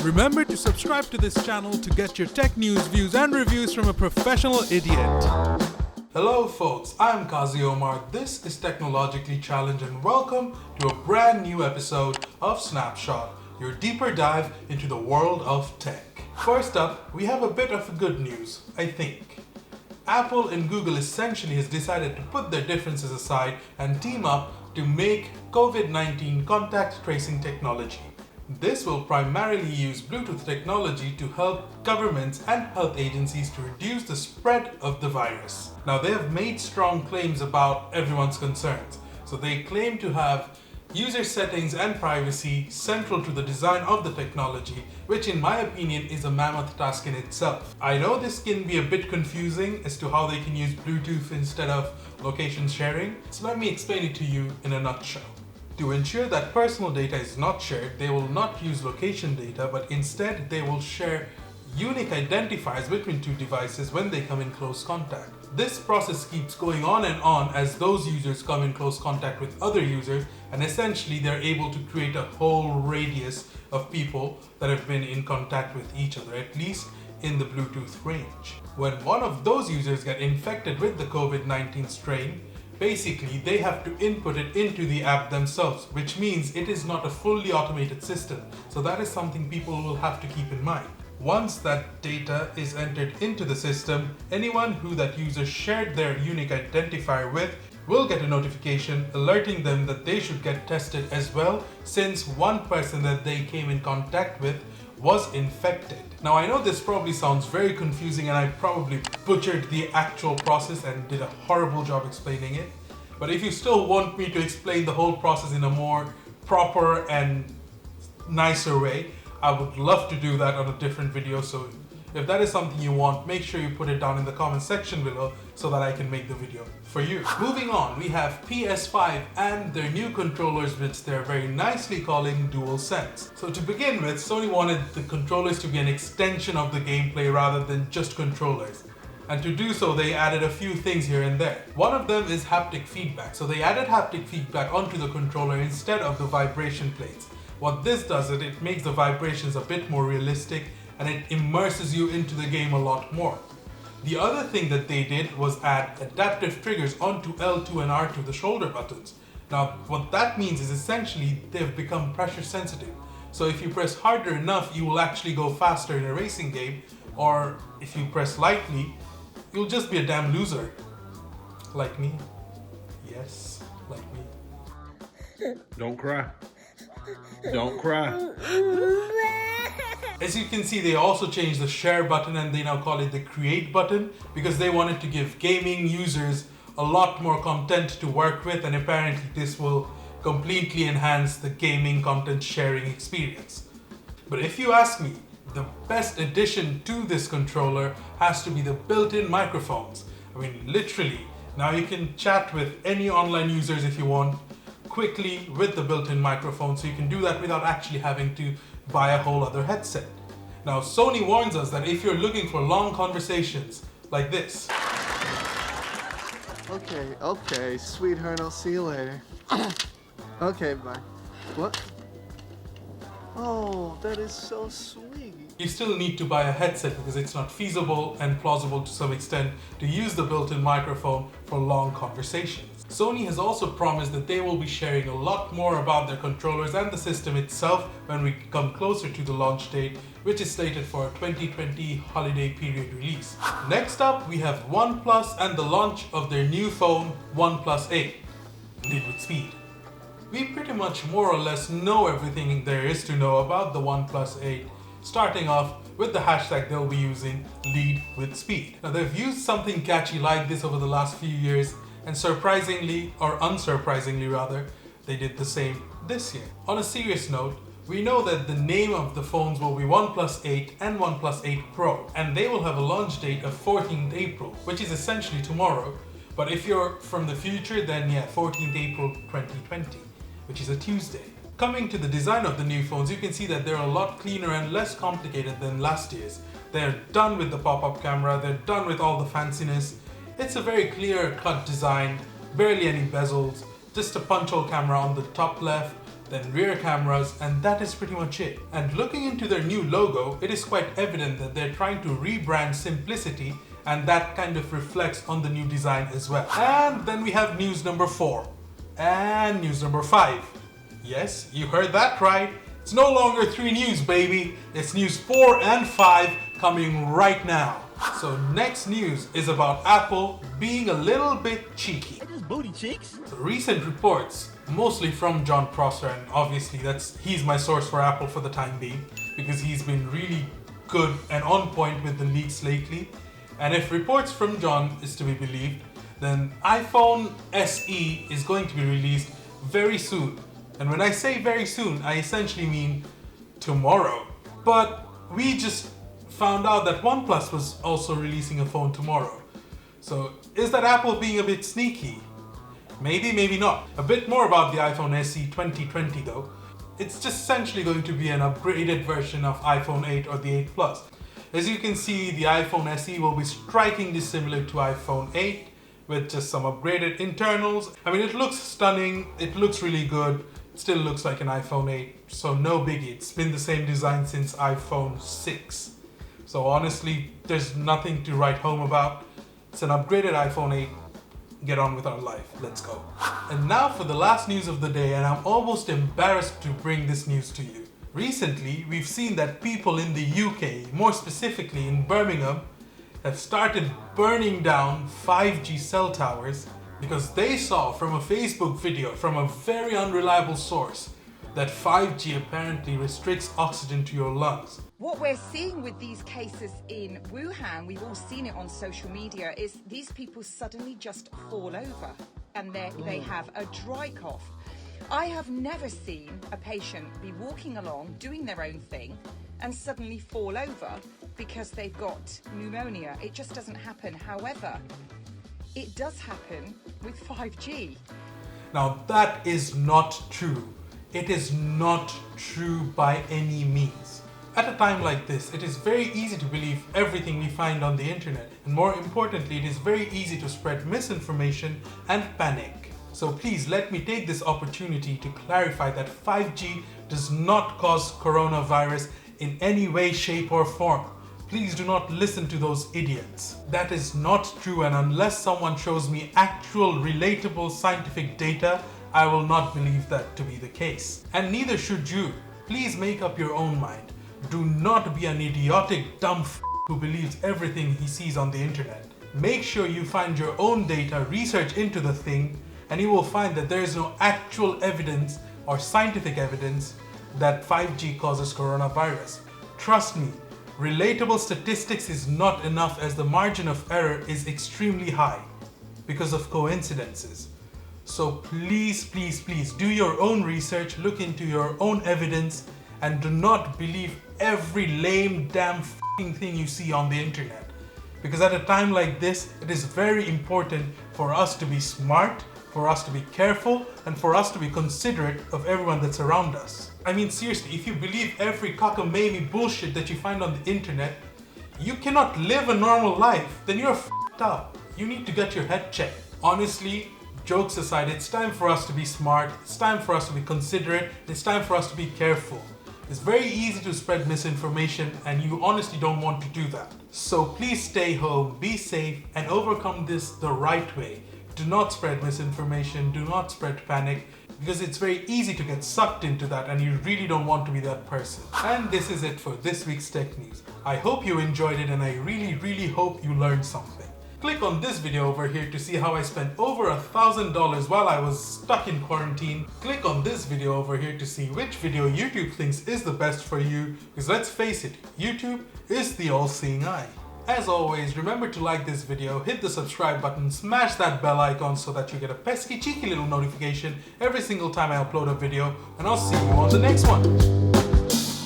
Remember to subscribe to this channel to get your tech news, views, and reviews from a professional idiot. Hello folks, I'm Kazi Omar. This is Technologically Challenged and welcome to a brand new episode of Snapshot, your deeper dive into the world of tech. First up, we have a bit of good news, I think. Apple and Google essentially has decided to put their differences aside and team up to make COVID-19 contact tracing technology. This will primarily use Bluetooth technology to help governments and health agencies to reduce the spread of the virus. Now, they have made strong claims about everyone's concerns. So they claim to have user settings and privacy central to the design of the technology, which in my opinion is a mammoth task in itself. I know this can be a bit confusing as to how they can use Bluetooth instead of location sharing, so let me explain it to you in a nutshell. To ensure that personal data is not shared, they will not use location data, but instead they will share unique identifiers between two devices when they come in close contact. This process keeps going on as those users come in close contact with other users, and essentially they're able to create a whole radius of people that have been in contact with each other, at least in the Bluetooth range. When one of those users get infected with the COVID-19 strain, basically they have to input it into the app themselves, which means it is not a fully automated system. So that is something people will have to keep in mind. Once that data is entered into the system, anyone who that user shared their unique identifier with will get a notification alerting them that they should get tested as well, since one person that they came in contact with was infected. Now, I know this probably sounds very confusing and I probably butchered the actual process and did a horrible job explaining it. But if you still want me to explain the whole process in a more proper and nicer way, I would love to do that on a different video. So if that is something you want, make sure you put it down in the comment section below so that I can make the video for you. Moving on, we have PS5 and their new controllers, which they're very nicely calling DualSense. So to begin with, Sony wanted the controllers to be an extension of the gameplay rather than just controllers. And to do so, they added a few things here and there. One of them is haptic feedback. So they added haptic feedback onto the controller instead of the vibration plates. What this does is it makes the vibrations a bit more realistic and it immerses you into the game a lot more. The other thing that they did was add adaptive triggers onto L2 and R2, the shoulder buttons. Now, what that means is essentially they've become pressure sensitive. So if you press harder enough, you will actually go faster in a racing game, or if you press lightly, you'll just be a damn loser. Like me. Yes, like me. Don't cry. Don't cry. As you can see, they also changed the share button and they now call it the create button because they wanted to give gaming users a lot more content to work with, and apparently this will completely enhance the gaming content sharing experience. But if you ask me, the best addition to this controller has to be the built-in microphones. I mean, literally, now you can chat with any online users if you want quickly with the built-in microphone, so you can do that without actually having to buy a whole other headset. Now, Sony warns us that if you're looking for long conversations like this. Okay, sweetheart, I'll see you later. Okay, bye. What? Oh, that is so sweet. You still need to buy a headset because it's not feasible and plausible to some extent to use the built-in microphone for long conversations. Sony has also promised that they will be sharing a lot more about their controllers and the system itself when we come closer to the launch date, which is slated for a 2020 holiday period release. Next up, we have OnePlus and the launch of their new phone, OnePlus 8, LeadWithSpeed. We pretty much more or less know everything there is to know about the OnePlus 8, starting off with the hashtag they'll be using, LeadWithSpeed. Now, they've used something catchy like this over the last few years, and surprisingly, or unsurprisingly rather, they did the same this year. On a serious note, we know that the name of the phones will be OnePlus 8 and OnePlus 8 Pro, and they will have a launch date of 14th April, which is essentially tomorrow. But if you're from the future, then yeah, 14th April 2020, which is a Tuesday. Coming to the design of the new phones, you can see that they're a lot cleaner and less complicated than last year's. They're done with the pop-up camera, they're done with all the fanciness. It's a very clear-cut design, barely any bezels, just a punch-hole camera on the top left, then rear cameras, and that is pretty much it. And looking into their new logo, it is quite evident that they're trying to rebrand simplicity, and that kind of reflects on the new design as well. And then we have news number 4 and news number 5. Yes, you heard that right. It's no longer 3 news, baby. It's news 4 and 5 coming right now. So next news is about Apple being a little bit cheeky. Booty cheeks. So recent reports, mostly from John Prosser, and obviously he's my source for Apple for the time being, because he's been really good and on point with the leaks lately. And if reports from John is to be believed, then iPhone SE is going to be released very soon. And when I say very soon, I essentially mean tomorrow. But we just found out that OnePlus was also releasing a phone tomorrow. So is that Apple being a bit sneaky? Maybe, maybe not. A bit more about the iPhone SE 2020 though. It's just essentially going to be an upgraded version of iPhone 8 or the 8 Plus. As you can see, the iPhone SE will be strikingly similar to iPhone 8 with just some upgraded internals. I mean, it looks stunning, it looks really good, it still looks like an iPhone 8, so no biggie. It's been the same design since iPhone 6. So honestly, there's nothing to write home about. It's an upgraded iPhone 8. Get on with our life. Let's go. And now for the last news of the day, and I'm almost embarrassed to bring this news to you. Recently, we've seen that people in the UK, more specifically in Birmingham, have started burning down 5G cell towers because they saw from a Facebook video from a very unreliable source that 5G apparently restricts oxygen to your lungs. What we're seeing with these cases in Wuhan, we've all seen it on social media, is these people suddenly just fall over and they have a dry cough. I have never seen a patient be walking along, doing their own thing, and suddenly fall over because they've got pneumonia. It just doesn't happen. However, it does happen with 5G. Now that is not true. It is not true by any means. At a time like this, it is very easy to believe everything we find on the internet, and more importantly, it is very easy to spread misinformation and panic. So please let me take this opportunity to clarify that 5G does not cause coronavirus in any way, shape or form. Please do not listen to those idiots. That is not true, and unless someone shows me actual relatable scientific data, I will not believe that to be the case. And neither should you. Please make up your own mind. Do not be an idiotic dumb who believes everything he sees on the internet. Make sure you find your own data, research into the thing, and you will find that there is no actual evidence or scientific evidence that 5G causes coronavirus. Trust me, relatable statistics is not enough, as the margin of error is extremely high because of coincidences. So please, please, please do your own research, look into your own evidence, and do not believe every lame damn thing you see on the internet. Because at a time like this, it is very important for us to be smart, for us to be careful, and for us to be considerate of everyone that's around us. I mean, seriously, if you believe every cockamamie bullshit that you find on the internet, you cannot live a normal life. Then you're f***ed up. You need to get your head checked. Honestly, jokes aside, it's time for us to be smart, it's time for us to be considerate, it's time for us to be careful. It's very easy to spread misinformation, and you honestly don't want to do that. So please stay home, be safe, and overcome this the right way. Do not spread misinformation, do not spread panic, because it's very easy to get sucked into that, and you really don't want to be that person. And this is it for this week's tech news. I hope you enjoyed it, and I really hope you learned something. Click on this video over here to see how I spent over $1,000 while I was stuck in quarantine. Click on this video over here to see which video YouTube thinks is the best for you, because let's face it, YouTube is the all-seeing eye. As always, remember to like this video, hit the subscribe button, smash that bell icon so that you get a pesky cheeky little notification every single time I upload a video, and I'll see you on the next one.